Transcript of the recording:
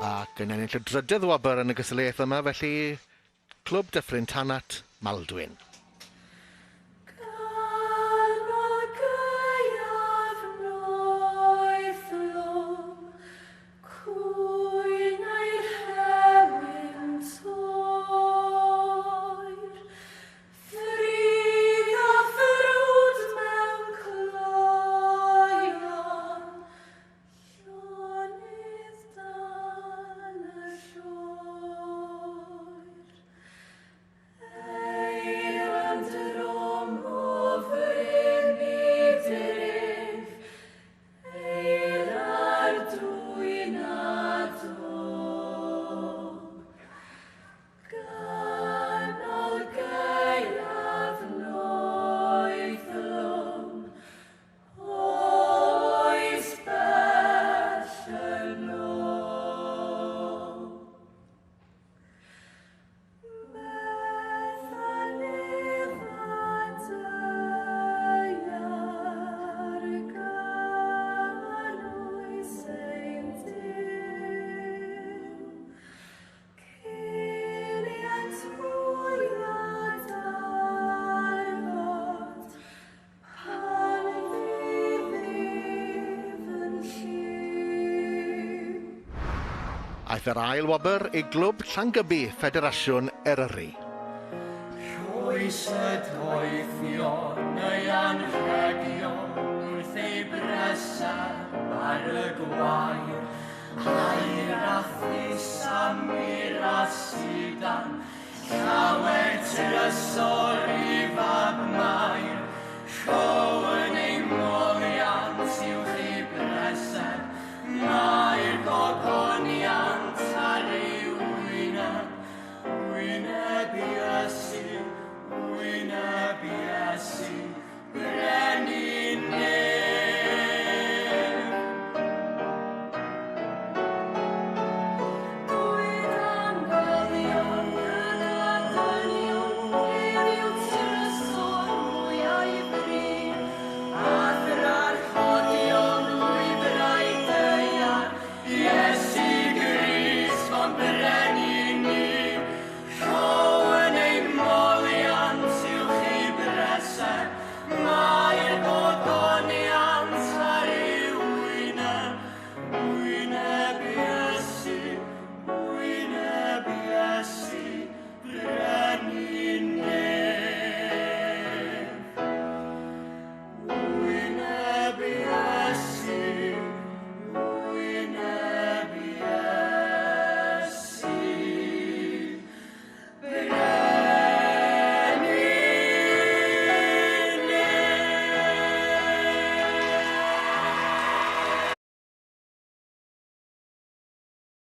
ac yn ennill y drydydd wobr yn y gystadleuaeth yma, felly Clwb Dyffryn Tanat Maldwyn. Aeth yr ail wobr i Glwb Llangybi Ffederasiwn Eryri. Oes y doethion neu anrhegion wrth ei brysau ar y gwair, a'r athus am i'r asidan, llawer trysori